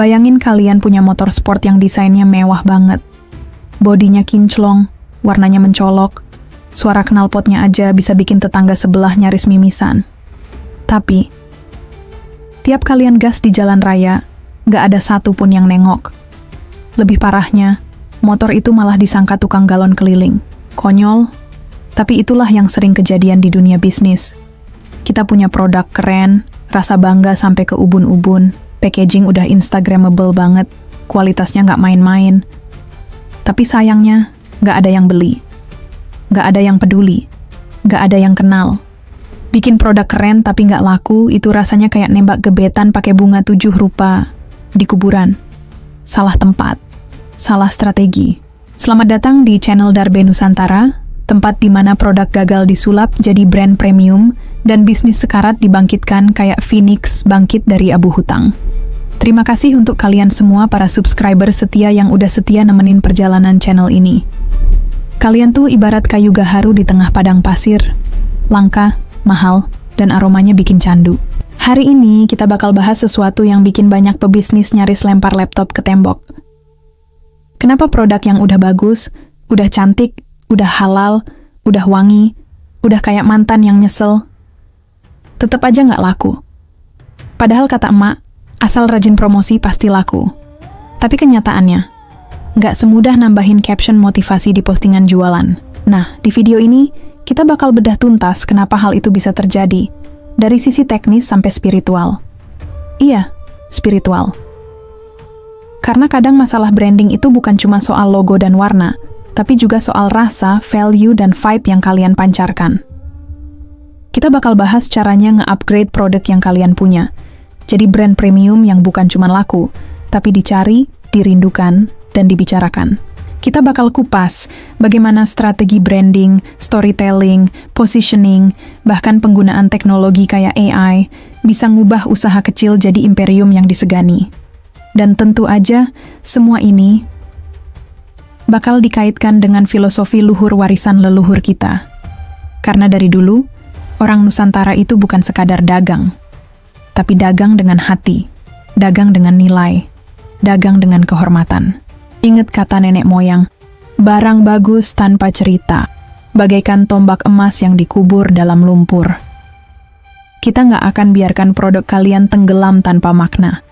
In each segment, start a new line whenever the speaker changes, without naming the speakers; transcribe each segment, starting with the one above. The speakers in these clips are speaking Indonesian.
Bayangin kalian punya motor sport yang desainnya mewah banget. Bodinya kinclong, warnanya mencolok, suara knalpotnya aja bisa bikin tetangga sebelah nyaris mimisan. Tapi, tiap kalian gas di jalan raya, gak ada satu pun yang nengok. Lebih parahnya, motor itu malah disangka tukang galon keliling. Konyol, tapi itulah yang sering kejadian di dunia bisnis. Kita punya produk keren, rasa bangga sampai ke ubun-ubun, packaging udah instagramable banget, kualitasnya nggak main-main. Tapi sayangnya, nggak ada yang beli. Nggak ada yang peduli. Nggak ada yang kenal. Bikin produk keren tapi nggak laku, itu rasanya kayak nembak gebetan pakai bunga 7 rupa di kuburan. Salah tempat. Salah strategi. Selamat datang di channel Darbe Nusantara, tempat di mana produk gagal disulap jadi brand premium dan bisnis sekarat dibangkitkan kayak Phoenix bangkit dari abu hutang. Terima kasih untuk kalian semua para subscriber setia yang udah setia nemenin perjalanan channel ini. Kalian tuh ibarat kayu gaharu di tengah padang pasir. Langka, mahal, dan aromanya bikin candu. Hari ini kita bakal bahas sesuatu yang bikin banyak pebisnis nyaris lempar laptop ke tembok. Kenapa produk yang udah bagus, udah cantik, udah halal, udah wangi, udah kayak mantan yang nyesel, tetep aja nggak laku? Padahal kata emak, asal rajin promosi pasti laku. Tapi kenyataannya, nggak semudah nambahin caption motivasi di postingan jualan. Nah, di video ini, kita bakal bedah tuntas kenapa hal itu bisa terjadi, dari sisi teknis sampai spiritual. Iya, spiritual. Karena kadang masalah branding itu bukan cuma soal logo dan warna, tapi juga soal rasa, value, dan vibe yang kalian pancarkan. Kita bakal bahas caranya nge-upgrade produk yang kalian punya. Jadi brand premium yang bukan cuma laku, tapi dicari, dirindukan, dan dibicarakan. Kita bakal kupas bagaimana strategi branding, storytelling, positioning, bahkan penggunaan teknologi kayak AI bisa ngubah usaha kecil jadi imperium yang disegani. Dan tentu aja, semua ini bakal dikaitkan dengan filosofi luhur warisan leluhur kita. Karena dari dulu, orang Nusantara itu bukan sekadar dagang, tapi dagang dengan hati, dagang dengan nilai, dagang dengan kehormatan. Ingat kata nenek moyang, barang bagus tanpa cerita, bagaikan tombak emas yang dikubur dalam lumpur. Kita nggak akan biarkan produk kalian tenggelam tanpa makna.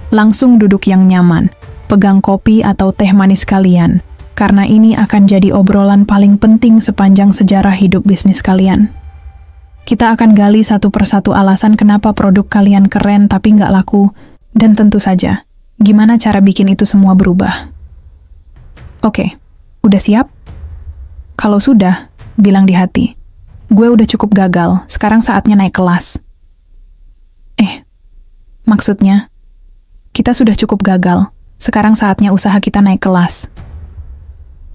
Langsung duduk yang nyaman, pegang kopi atau teh manis kalian, karena ini akan jadi obrolan paling penting sepanjang sejarah hidup bisnis kalian. Kita akan gali satu persatu alasan kenapa produk kalian keren tapi nggak laku, dan tentu saja, gimana cara bikin itu semua berubah. Oke, udah siap? Kalau sudah, bilang di hati, gue udah cukup gagal, sekarang saatnya naik kelas. Maksudnya, kita sudah cukup gagal, sekarang saatnya usaha kita naik kelas.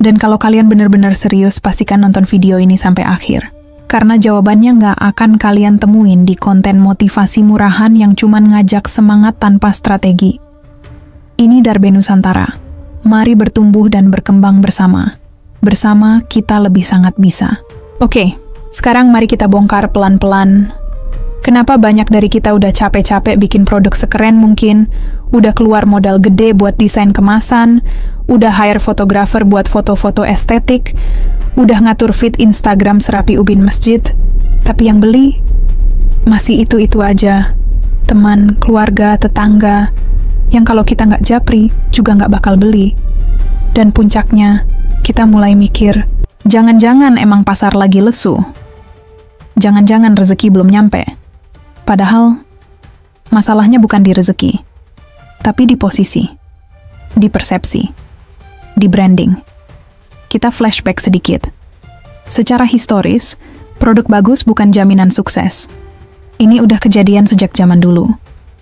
Dan kalau kalian benar-benar serius, pastikan nonton video ini sampai akhir. Karena jawabannya nggak akan kalian temuin di konten motivasi murahan yang cuman ngajak semangat tanpa strategi. Ini Darbe Nusantara. Mari bertumbuh dan berkembang bersama. Bersama kita lebih sangat bisa. Oke, sekarang mari kita bongkar pelan-pelan. Kenapa banyak dari kita udah capek-capek bikin produk sekeren mungkin, udah keluar modal gede buat desain kemasan, udah hire fotografer buat foto-foto estetik, udah ngatur feed Instagram serapi ubin masjid, tapi yang beli masih itu-itu aja. Teman, keluarga, tetangga, yang kalau kita nggak japri juga nggak bakal beli. Dan puncaknya, kita mulai mikir, jangan-jangan emang pasar lagi lesu. Jangan-jangan rezeki belum nyampe. Padahal, masalahnya bukan di rezeki, tapi di posisi, di persepsi, di branding. Kita flashback sedikit. Secara historis, produk bagus bukan jaminan sukses. Ini udah kejadian sejak zaman dulu.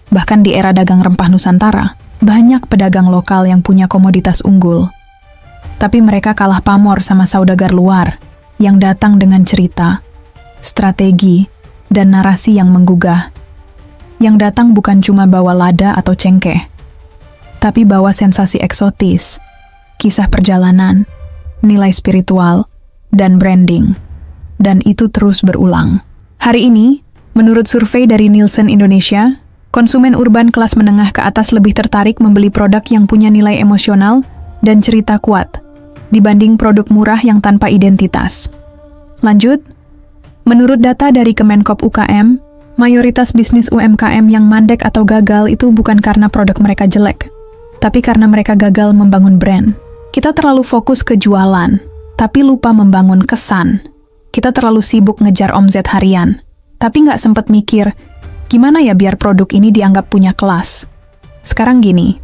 Bahkan di era dagang rempah Nusantara, banyak pedagang lokal yang punya komoditas unggul. Tapi mereka kalah pamor sama saudagar luar yang datang dengan cerita, strategi, dan narasi yang menggugah. Yang datang bukan cuma bawa lada atau cengkeh, tapi bawa sensasi eksotis, kisah perjalanan, nilai spiritual, dan branding. Dan itu terus berulang. Hari ini, menurut survei dari Nielsen Indonesia, Konsumen urban kelas menengah ke atas lebih tertarik membeli produk yang punya nilai emosional dan cerita kuat, dibanding produk murah yang tanpa identitas. Lanjut, menurut data dari Kemenkop UKM, mayoritas bisnis UMKM yang mandek atau gagal itu bukan karena produk mereka jelek, tapi karena mereka gagal membangun brand. Kita terlalu fokus ke jualan, tapi lupa membangun kesan. Kita terlalu sibuk ngejar omzet harian, tapi nggak sempat mikir, gimana ya biar produk ini dianggap punya kelas? Sekarang gini,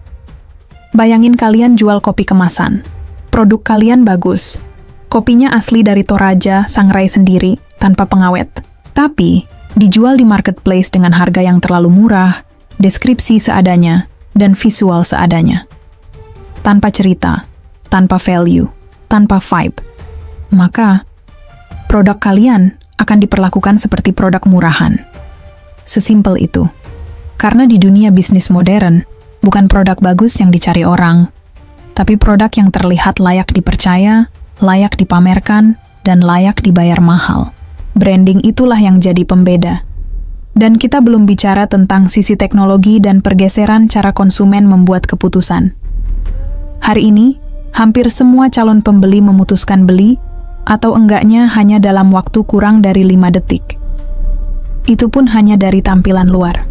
bayangin kalian jual kopi kemasan. Produk kalian bagus. Kopinya asli dari Toraja, Sangrai sendiri, tanpa pengawet. Tapi, dijual di marketplace dengan harga yang terlalu murah, deskripsi seadanya, dan visual seadanya. Tanpa cerita, tanpa value, tanpa vibe. Maka, produk kalian akan diperlakukan seperti produk murahan. Sesimpel itu. Karena di dunia bisnis modern, bukan produk bagus yang dicari orang, tapi produk yang terlihat layak dipercaya, layak dipamerkan, dan layak dibayar mahal. Branding itulah yang jadi pembeda. Dan kita belum bicara tentang sisi teknologi dan pergeseran cara konsumen membuat keputusan. Hari ini, hampir semua calon pembeli memutuskan beli, atau enggaknya hanya dalam waktu kurang dari 5 detik. Itu pun hanya dari tampilan luar.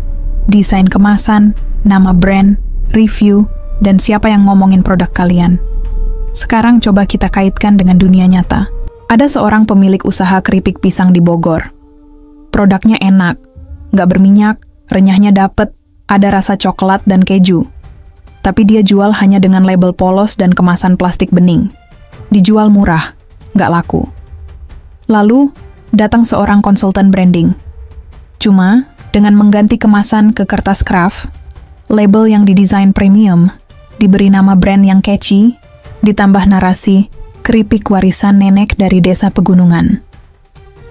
Desain kemasan, nama brand, review, dan siapa yang ngomongin produk kalian. Sekarang coba kita kaitkan dengan dunia nyata. Ada seorang pemilik usaha keripik pisang di Bogor. Produknya enak, nggak berminyak, renyahnya dapet, ada rasa coklat dan keju. Tapi dia jual hanya dengan label polos dan kemasan plastik bening. Dijual murah, nggak laku. Lalu, datang seorang konsultan branding. Cuma, dengan mengganti kemasan ke kertas kraft, label yang didesain premium, diberi nama brand yang catchy, ditambah narasi, keripik warisan nenek dari desa pegunungan.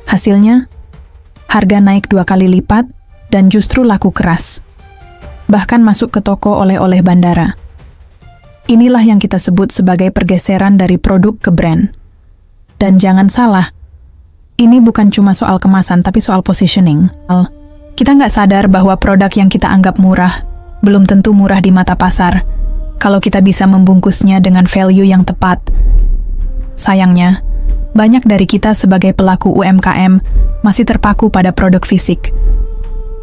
Hasilnya, harga naik 2 kali lipat dan justru laku keras. Bahkan masuk ke toko oleh-oleh bandara. Inilah yang kita sebut sebagai pergeseran dari produk ke brand. Dan jangan salah, ini bukan cuma soal kemasan, tapi soal positioning. Kita nggak sadar bahwa produk yang kita anggap murah, belum tentu murah di mata pasar, kalau kita bisa membungkusnya dengan value yang tepat. Sayangnya, banyak dari kita sebagai pelaku UMKM masih terpaku pada produk fisik.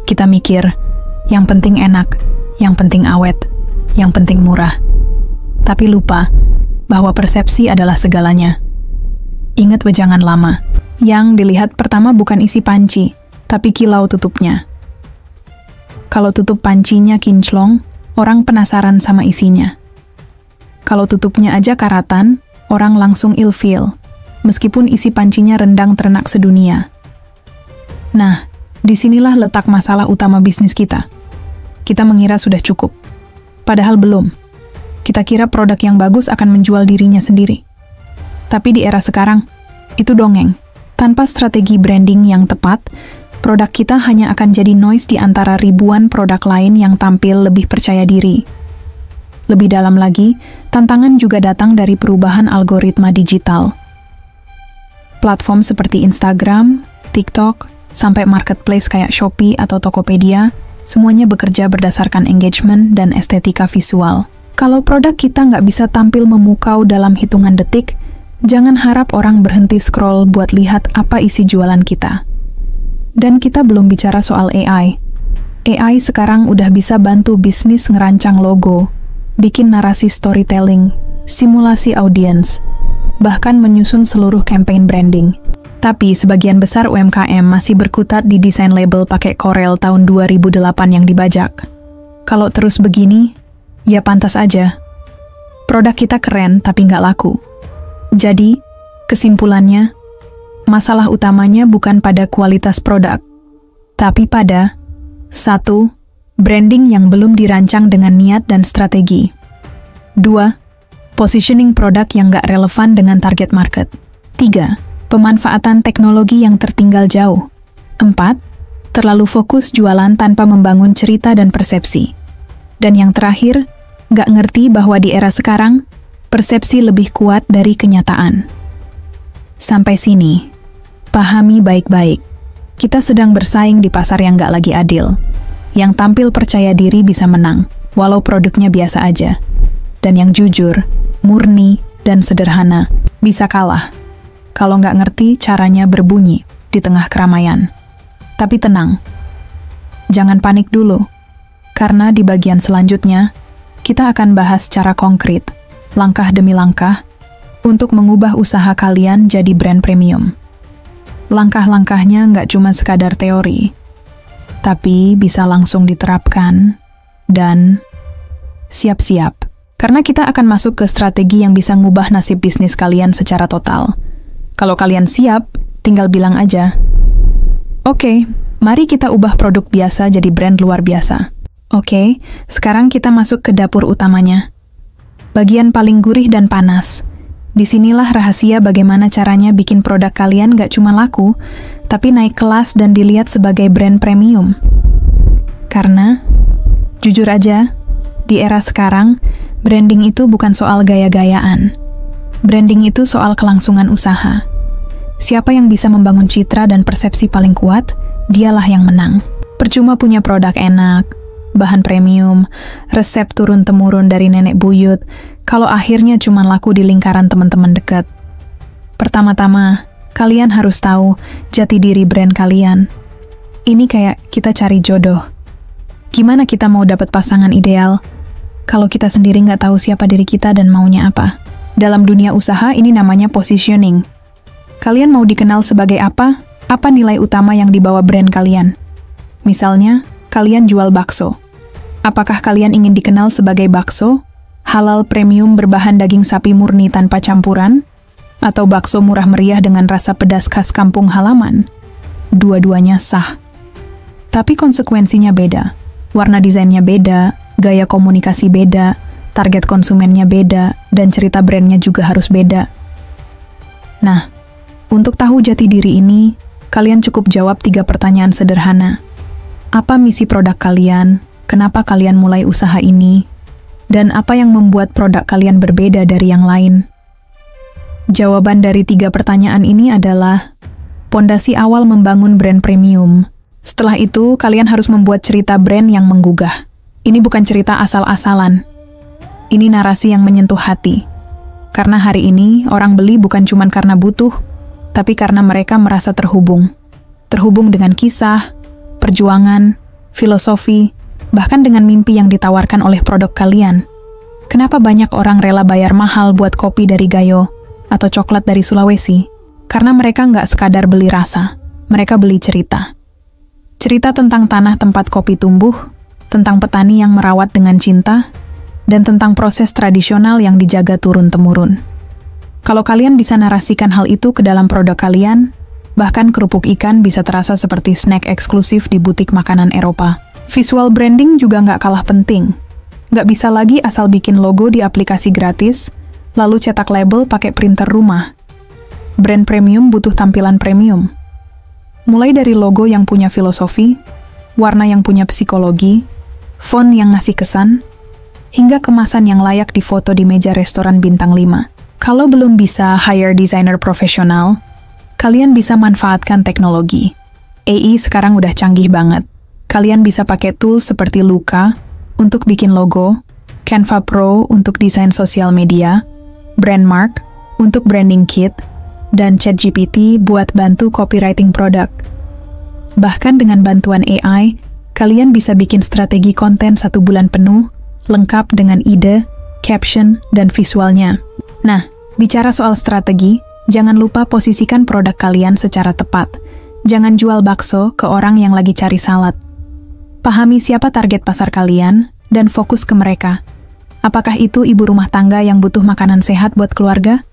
Kita mikir, yang penting enak, yang penting awet, yang penting murah. Tapi lupa bahwa persepsi adalah segalanya. Ingat wejangan lama. Yang dilihat pertama bukan isi panci, tapi kilau tutupnya. Kalau tutup pancinya kinclong, orang penasaran sama isinya. Kalau tutupnya aja karatan, orang langsung ilfeel, meskipun isi pancinya rendang ternak sedunia. Nah, disinilah letak masalah utama bisnis kita. Kita mengira sudah cukup. Padahal belum. Kita kira produk yang bagus akan menjual dirinya sendiri. Tapi di era sekarang, itu dongeng. Tanpa strategi branding yang tepat, produk kita hanya akan jadi noise di antara ribuan produk lain yang tampil lebih percaya diri. Lebih dalam lagi, tantangan juga datang dari perubahan algoritma digital. Platform seperti Instagram, TikTok, sampai marketplace kayak Shopee atau Tokopedia, semuanya bekerja berdasarkan engagement dan estetika visual. Kalau produk kita nggak bisa tampil memukau dalam hitungan detik, jangan harap orang berhenti scroll buat lihat apa isi jualan kita. Dan kita belum bicara soal AI. AI sekarang udah bisa bantu bisnis ngerancang logo, bikin narasi storytelling, simulasi audiens, bahkan menyusun seluruh campaign branding. Tapi sebagian besar UMKM masih berkutat di desain label pakai Corel tahun 2008 yang dibajak. Kalau terus begini, ya pantas aja. Produk kita keren tapi nggak laku. Jadi, kesimpulannya, masalah utamanya bukan pada kualitas produk, tapi pada 1. Branding yang belum dirancang dengan niat dan strategi. 2. Positioning produk yang nggak relevan dengan target market. 3. Pemanfaatan teknologi yang tertinggal jauh. 4. Terlalu fokus jualan tanpa membangun cerita dan persepsi. Dan yang terakhir, nggak ngerti bahwa di era sekarang, persepsi lebih kuat dari kenyataan. Sampai sini, pahami baik-baik. Kita sedang bersaing di pasar yang nggak lagi adil. Yang tampil percaya diri bisa menang, walau produknya biasa aja. Dan yang jujur, murni, dan sederhana bisa kalah kalau nggak ngerti caranya berbunyi di tengah keramaian. Tapi tenang, jangan panik dulu, karena di bagian selanjutnya, kita akan bahas secara konkret, langkah demi langkah, untuk mengubah usaha kalian jadi brand premium. Langkah-langkahnya nggak cuma sekadar teori, tapi bisa langsung diterapkan, dan siap-siap. Karena kita akan masuk ke strategi yang bisa ngubah nasib bisnis kalian secara total. Kalau kalian siap, tinggal bilang aja, "Oke, mari kita ubah produk biasa jadi brand luar biasa." Oke, sekarang kita masuk ke dapur utamanya. Bagian paling gurih dan panas. Disinilah rahasia bagaimana caranya bikin produk kalian gak cuma laku, tapi naik kelas dan dilihat sebagai brand premium. Karena, jujur aja, di era sekarang, branding itu bukan soal gaya-gayaan. Branding itu soal kelangsungan usaha. Siapa yang bisa membangun citra dan persepsi paling kuat, dialah yang menang. Percuma punya produk enak, bahan premium, resep turun-temurun dari nenek buyut, kalau akhirnya cuma laku di lingkaran teman-teman dekat. Pertama-tama, kalian harus tahu jati diri brand kalian. Ini kayak kita cari jodoh. Gimana kita mau dapat pasangan ideal kalau kita sendiri nggak tahu siapa diri kita dan maunya apa? Dalam dunia usaha, ini namanya positioning. Kalian mau dikenal sebagai apa? Apa nilai utama yang dibawa brand kalian? Misalnya, kalian jual bakso. Apakah kalian ingin dikenal sebagai bakso? Halal premium berbahan daging sapi murni tanpa campuran? Atau bakso murah meriah dengan rasa pedas khas kampung halaman? Dua-duanya sah. Tapi konsekuensinya beda. Warna desainnya beda, gaya komunikasi beda, target konsumennya beda, dan cerita brandnya juga harus beda. Nah, untuk tahu jati diri ini, kalian cukup jawab 3 pertanyaan sederhana. Apa misi produk kalian? Kenapa kalian mulai usaha ini? Dan apa yang membuat produk kalian berbeda dari yang lain? Jawaban dari 3 pertanyaan ini adalah pondasi awal membangun brand premium. Setelah itu, kalian harus membuat cerita brand yang menggugah. Ini bukan cerita asal-asalan. Ini narasi yang menyentuh hati. Karena hari ini, orang beli bukan cuma karena butuh, tapi karena mereka merasa terhubung. Terhubung dengan kisah, perjuangan, filosofi, bahkan dengan mimpi yang ditawarkan oleh produk kalian. Kenapa banyak orang rela bayar mahal buat kopi dari Gayo atau coklat dari Sulawesi? Karena mereka nggak sekadar beli rasa, mereka beli cerita. Cerita tentang tanah tempat kopi tumbuh, tentang petani yang merawat dengan cinta, dan tentang proses tradisional yang dijaga turun-temurun. Kalau kalian bisa narasikan hal itu ke dalam produk kalian, bahkan kerupuk ikan bisa terasa seperti snack eksklusif di butik makanan Eropa. Visual branding juga nggak kalah penting. Nggak bisa lagi asal bikin logo di aplikasi gratis, lalu cetak label pakai printer rumah. Brand premium butuh tampilan premium. Mulai dari logo yang punya filosofi, warna yang punya psikologi, font yang ngasih kesan, hingga kemasan yang layak difoto di meja restoran bintang 5. Kalau belum bisa hire desainer profesional, kalian bisa manfaatkan teknologi. AI sekarang udah canggih banget. Kalian bisa pakai tools seperti Luca untuk bikin logo, Canva Pro untuk desain sosial media, Brandmark untuk branding kit, dan ChatGPT buat bantu copywriting produk. Bahkan dengan bantuan AI, kalian bisa bikin strategi konten 1 bulan penuh, lengkap dengan ide, caption, dan visualnya. Nah, bicara soal strategi, jangan lupa posisikan produk kalian secara tepat. Jangan jual bakso ke orang yang lagi cari salad. Pahami siapa target pasar kalian, dan fokus ke mereka. Apakah itu ibu rumah tangga yang butuh makanan sehat buat keluarga?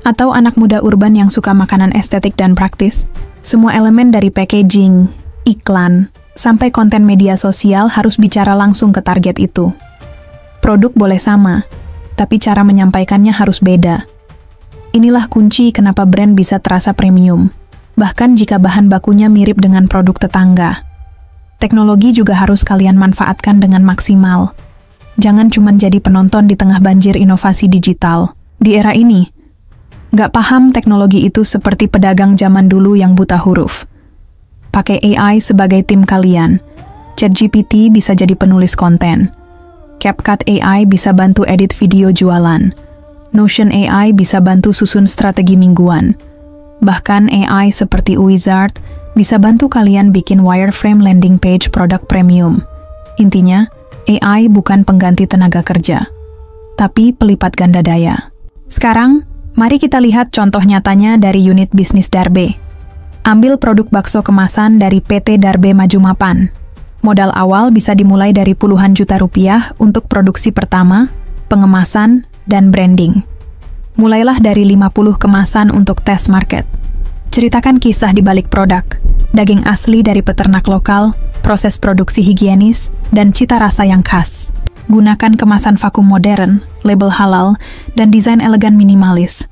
Atau anak muda urban yang suka makanan estetik dan praktis? Semua elemen dari packaging, iklan, sampai konten media sosial harus bicara langsung ke target itu. Produk boleh sama, tapi cara menyampaikannya harus beda. Inilah kunci kenapa brand bisa terasa premium, bahkan jika bahan bakunya mirip dengan produk tetangga. Teknologi juga harus kalian manfaatkan dengan maksimal. Jangan cuma jadi penonton di tengah banjir inovasi digital. Di era ini, nggak paham teknologi itu seperti pedagang zaman dulu yang buta huruf. Pakai AI sebagai tim kalian. ChatGPT bisa jadi penulis konten. CapCut AI bisa bantu edit video jualan. Notion AI bisa bantu susun strategi mingguan. Bahkan AI seperti Wizard bisa bantu kalian bikin wireframe landing page produk premium. Intinya, AI bukan pengganti tenaga kerja, tapi pelipat ganda daya. Sekarang, mari kita lihat contoh nyatanya dari unit bisnis Darbe. Ambil produk bakso kemasan dari PT Darbe Maju Mapan. Modal awal bisa dimulai dari puluhan juta rupiah untuk produksi pertama, pengemasan, dan branding. Mulailah dari 50 kemasan untuk tes market. Ceritakan kisah di balik produk, daging asli dari peternak lokal, proses produksi higienis, dan cita rasa yang khas. Gunakan kemasan vakum modern, label halal, dan desain elegan minimalis.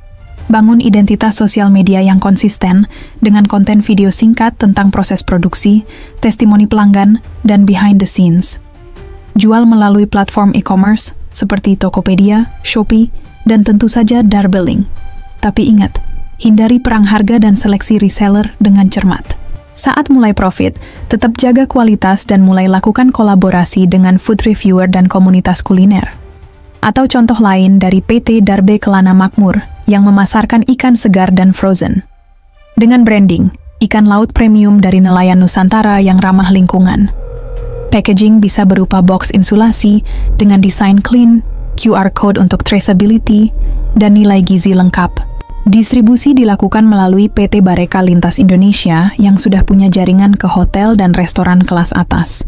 Bangun identitas sosial media yang konsisten dengan konten video singkat tentang proses produksi, testimoni pelanggan, dan behind the scenes. Jual melalui platform e-commerce seperti Tokopedia, Shopee, dan tentu saja Darbeling. Tapi ingat, hindari perang harga dan seleksi reseller dengan cermat. Saat mulai profit, tetap jaga kualitas dan mulai lakukan kolaborasi dengan food reviewer dan komunitas kuliner. Atau contoh lain dari PT Darbe Kelana Makmur yang memasarkan ikan segar dan frozen. Dengan branding, ikan laut premium dari nelayan Nusantara yang ramah lingkungan. Packaging bisa berupa box insulasi dengan desain clean, QR code untuk traceability, dan nilai gizi lengkap. Distribusi dilakukan melalui PT Bareka Lintas Indonesia yang sudah punya jaringan ke hotel dan restoran kelas atas.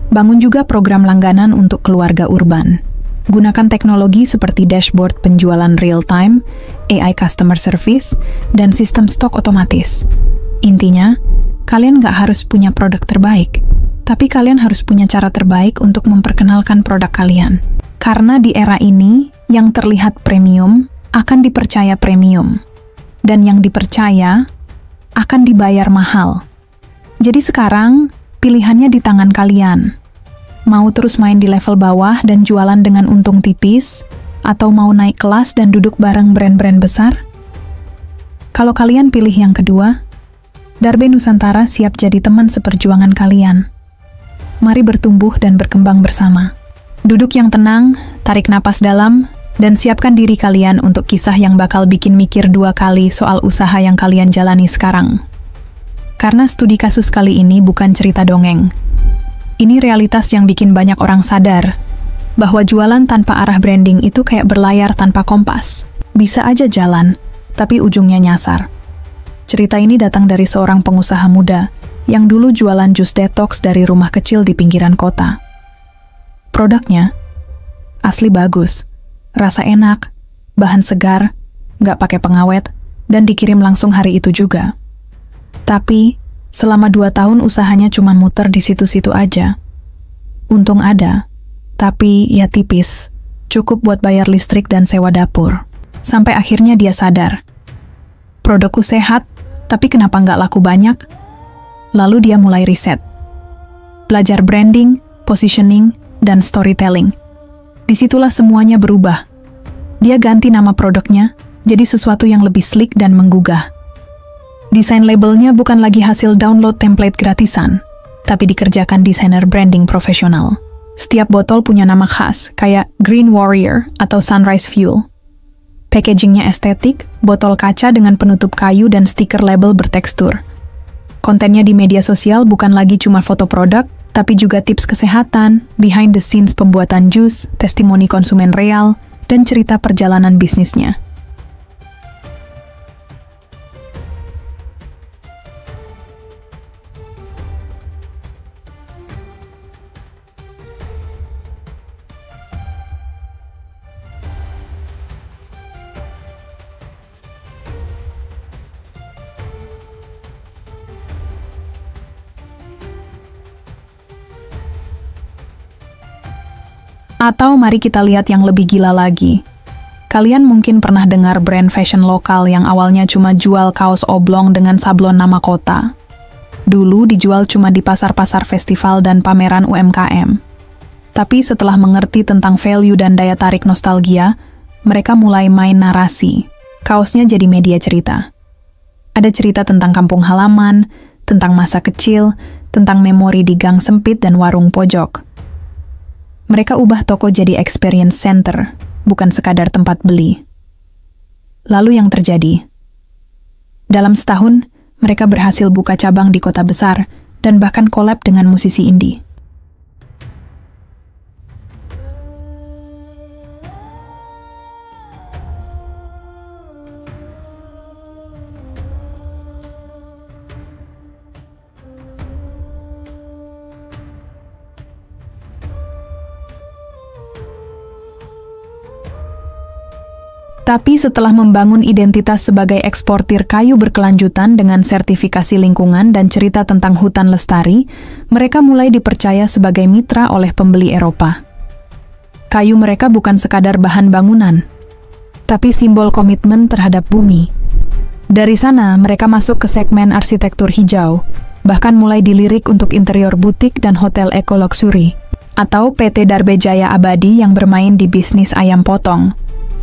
Bangun juga program langganan untuk keluarga urban. Gunakan teknologi seperti dashboard penjualan real-time, AI customer service, dan sistem stok otomatis. Intinya, kalian nggak harus punya produk terbaik, tapi kalian harus punya cara terbaik untuk memperkenalkan produk kalian. Karena di era ini, yang terlihat premium akan dipercaya premium, dan yang dipercaya akan dibayar mahal. Jadi sekarang, pilihannya di tangan kalian. Mau terus main di level bawah dan jualan dengan untung tipis, atau mau naik kelas dan duduk bareng brand-brand besar? Kalau kalian pilih yang kedua, Darbe Nusantara siap jadi teman seperjuangan kalian. Mari bertumbuh dan berkembang bersama. Duduk yang tenang, tarik napas dalam, dan siapkan diri kalian untuk kisah yang bakal bikin mikir 2 kali soal usaha yang kalian jalani sekarang. Karena studi kasus kali ini bukan cerita dongeng. Ini realitas yang bikin banyak orang sadar bahwa jualan tanpa arah branding itu kayak berlayar tanpa kompas. Bisa aja jalan, tapi ujungnya nyasar. Cerita ini datang dari seorang pengusaha muda yang dulu jualan jus detox dari rumah kecil di pinggiran kota. Produknya asli bagus, rasa enak, bahan segar, nggak pakai pengawet, dan dikirim langsung hari itu juga. Tapi selama 2 tahun usahanya cuma muter di situ-situ aja. Untung ada, tapi ya tipis, cukup buat bayar listrik dan sewa dapur. Sampai akhirnya dia sadar, produkku sehat, tapi kenapa nggak laku banyak? Lalu dia mulai riset. Belajar branding, positioning, dan storytelling. Disitulah semuanya berubah. Dia ganti nama produknya, jadi sesuatu yang lebih sleek dan menggugah. Desain labelnya bukan lagi hasil download template gratisan, tapi dikerjakan desainer branding profesional. Setiap botol punya nama khas, kayak Green Warrior atau Sunrise Fuel. Packagingnya estetik, botol kaca dengan penutup kayu dan stiker label bertekstur. Kontennya di media sosial bukan lagi cuma foto produk, tapi juga tips kesehatan, behind the scenes pembuatan jus, testimoni konsumen real, dan cerita perjalanan bisnisnya. Atau mari kita lihat yang lebih gila lagi. Kalian mungkin pernah dengar brand fashion lokal yang awalnya cuma jual kaos oblong dengan sablon nama kota. Dulu dijual cuma di pasar-pasar festival dan pameran UMKM. Tapi setelah mengerti tentang value dan daya tarik nostalgia, mereka mulai main narasi. Kaosnya jadi media cerita. Ada cerita tentang kampung halaman, tentang masa kecil, tentang memori di gang sempit dan warung pojok. Mereka ubah toko jadi experience center, bukan sekadar tempat beli. Lalu yang terjadi? Dalam setahun, mereka berhasil buka cabang di kota besar dan bahkan collab dengan musisi indie. Tapi setelah membangun identitas sebagai eksportir kayu berkelanjutan dengan sertifikasi lingkungan dan cerita tentang hutan lestari, mereka mulai dipercaya sebagai mitra oleh pembeli Eropa. Kayu mereka bukan sekadar bahan bangunan, tapi simbol komitmen terhadap bumi. Dari sana, mereka masuk ke segmen arsitektur hijau, bahkan mulai dilirik untuk interior butik dan hotel eco-luxury, atau PT Darbejaya Abadi yang bermain di bisnis ayam potong.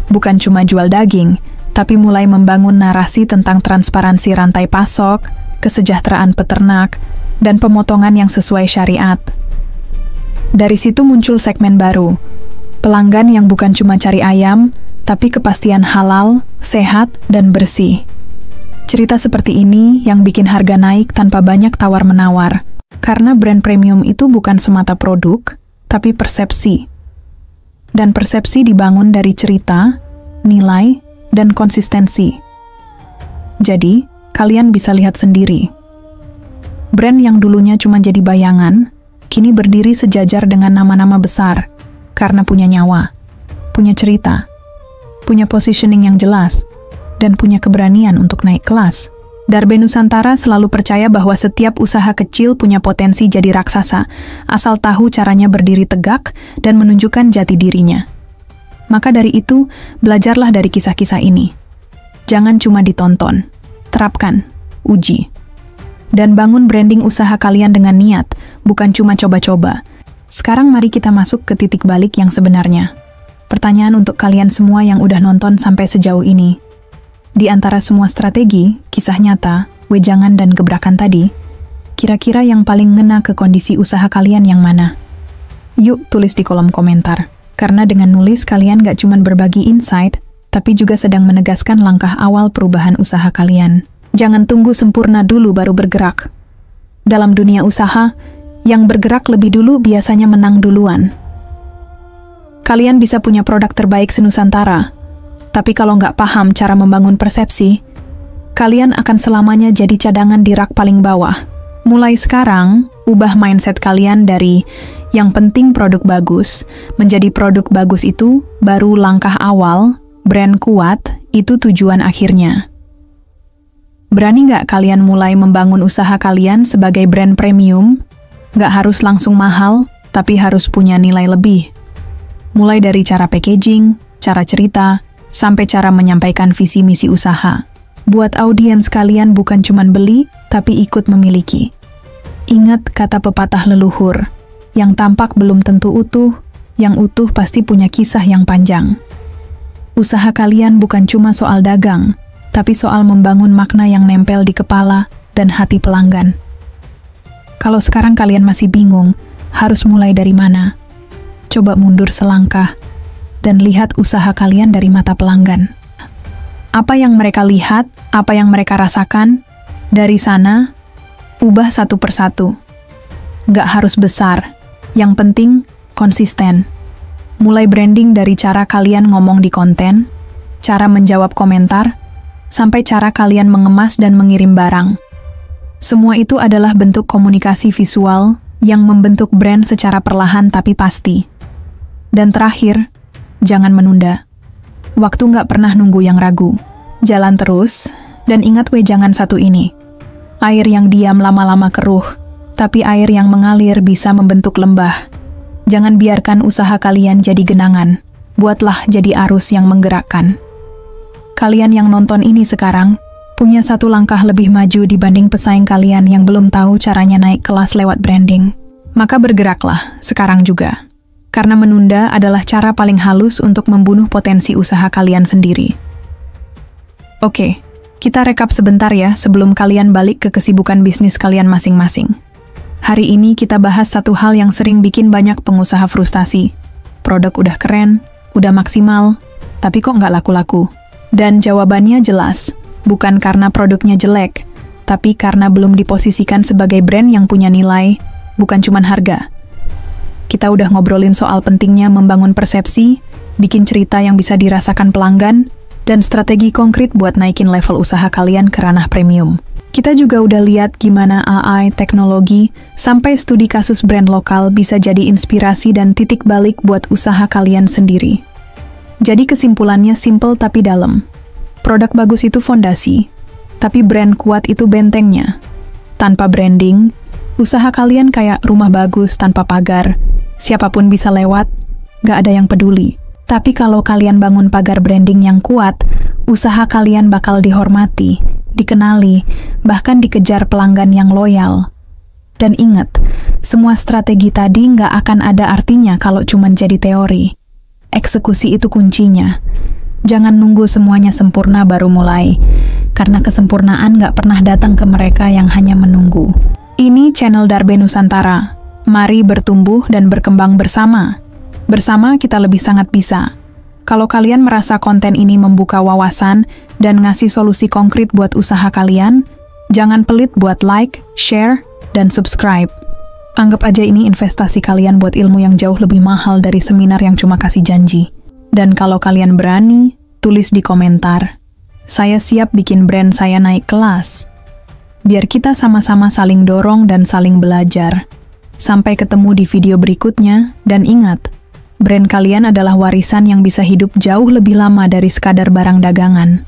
Bukan cuma jual daging, tapi mulai membangun narasi tentang transparansi rantai pasok, kesejahteraan peternak, dan pemotongan yang sesuai syariat. Dari situ muncul segmen baru, pelanggan yang bukan cuma cari ayam, tapi kepastian halal, sehat, dan bersih. Cerita seperti ini yang bikin harga naik tanpa banyak tawar-menawar, karena brand premium itu bukan semata produk, tapi persepsi. Dan persepsi dibangun dari cerita, nilai, dan konsistensi. Jadi, kalian bisa lihat sendiri. Brand yang dulunya cuma jadi bayangan, kini berdiri sejajar dengan nama-nama besar, karena punya nyawa, punya cerita, punya positioning yang jelas, dan punya keberanian untuk naik kelas. Darbe Nusantara selalu percaya bahwa setiap usaha kecil punya potensi jadi raksasa, asal tahu caranya berdiri tegak dan menunjukkan jati dirinya. Maka dari itu, belajarlah dari kisah-kisah ini. Jangan cuma ditonton, terapkan, uji. Dan bangun branding usaha kalian dengan niat, bukan cuma coba-coba. Sekarang mari kita masuk ke titik balik yang sebenarnya. Pertanyaan untuk kalian semua yang udah nonton sampai sejauh ini. Di antara semua strategi, kisah nyata, wejangan, dan gebrakan tadi, kira-kira yang paling ngena ke kondisi usaha kalian yang mana? Yuk tulis di kolom komentar, karena dengan nulis kalian gak cuma berbagi insight, tapi juga sedang menegaskan langkah awal perubahan usaha kalian. Jangan tunggu sempurna dulu baru bergerak. Dalam dunia usaha, yang bergerak lebih dulu biasanya menang duluan. Kalian bisa punya produk terbaik senusantara, tapi kalau nggak paham cara membangun persepsi, kalian akan selamanya jadi cadangan di rak paling bawah. Mulai sekarang, ubah mindset kalian dari yang penting produk bagus, menjadi produk bagus itu baru langkah awal, brand kuat, itu tujuan akhirnya. Berani nggak kalian mulai membangun usaha kalian sebagai brand premium? Nggak harus langsung mahal, tapi harus punya nilai lebih. Mulai dari cara packaging, cara cerita, sampai cara menyampaikan visi misi usaha. Buat audiens kalian bukan cuma beli, tapi ikut memiliki. Ingat kata pepatah leluhur, yang tampak belum tentu utuh, yang utuh pasti punya kisah yang panjang. Usaha kalian bukan cuma soal dagang, tapi soal membangun makna yang nempel di kepala dan hati pelanggan. Kalau sekarang kalian masih bingung, harus mulai dari mana? Coba mundur selangkah, dan lihat usaha kalian dari mata pelanggan. Apa yang mereka lihat, apa yang mereka rasakan, dari sana, ubah satu persatu. Nggak harus besar, yang penting konsisten. Mulai branding dari cara kalian ngomong di konten, cara menjawab komentar, sampai cara kalian mengemas dan mengirim barang. Semua itu adalah bentuk komunikasi visual yang membentuk brand secara perlahan tapi pasti. Dan terakhir, jangan menunda. Waktu nggak pernah nunggu yang ragu. Jalan terus, dan ingat wejangan satu ini. Air yang diam lama-lama keruh, tapi air yang mengalir bisa membentuk lembah. Jangan biarkan usaha kalian jadi genangan. Buatlah jadi arus yang menggerakkan. Kalian yang nonton ini sekarang, punya satu langkah lebih maju dibanding pesaing kalian yang belum tahu caranya naik kelas lewat branding. Maka bergeraklah, sekarang juga. Karena menunda adalah cara paling halus untuk membunuh potensi usaha kalian sendiri. Oke, kita rekap sebentar ya sebelum kalian balik ke kesibukan bisnis kalian masing-masing. Hari ini kita bahas satu hal yang sering bikin banyak pengusaha frustasi. Produk udah keren, udah maksimal, tapi kok nggak laku-laku? Dan jawabannya jelas, bukan karena produknya jelek, tapi karena belum diposisikan sebagai brand yang punya nilai, bukan cuman harga. Kita udah ngobrolin soal pentingnya membangun persepsi, bikin cerita yang bisa dirasakan pelanggan, dan strategi konkret buat naikin level usaha kalian ke ranah premium. Kita juga udah lihat gimana AI, teknologi, sampai studi kasus brand lokal bisa jadi inspirasi dan titik balik buat usaha kalian sendiri. Jadi kesimpulannya simple tapi dalam. Produk bagus itu fondasi, tapi brand kuat itu bentengnya. Tanpa branding, usaha kalian kayak rumah bagus tanpa pagar. Siapapun bisa lewat, gak ada yang peduli. Tapi kalau kalian bangun pagar branding yang kuat, usaha kalian bakal dihormati, dikenali, bahkan dikejar pelanggan yang loyal. Dan ingat, semua strategi tadi nggak akan ada artinya kalau cuma jadi teori. Eksekusi itu kuncinya. Jangan nunggu semuanya sempurna baru mulai, karena kesempurnaan nggak pernah datang ke mereka yang hanya menunggu. Ini channel Darbe Nusantara. Mari bertumbuh dan berkembang bersama. Bersama kita lebih sangat bisa. Kalau kalian merasa konten ini membuka wawasan dan ngasih solusi konkret buat usaha kalian, jangan pelit buat like, share, dan subscribe. Anggap aja ini investasi kalian buat ilmu yang jauh lebih mahal dari seminar yang cuma kasih janji. Dan kalau kalian berani, tulis di komentar. Saya siap bikin brand saya naik kelas. Biar kita sama-sama saling dorong dan saling belajar. Sampai ketemu di video berikutnya, dan ingat, brand kalian adalah warisan yang bisa hidup jauh lebih lama dari sekadar barang dagangan.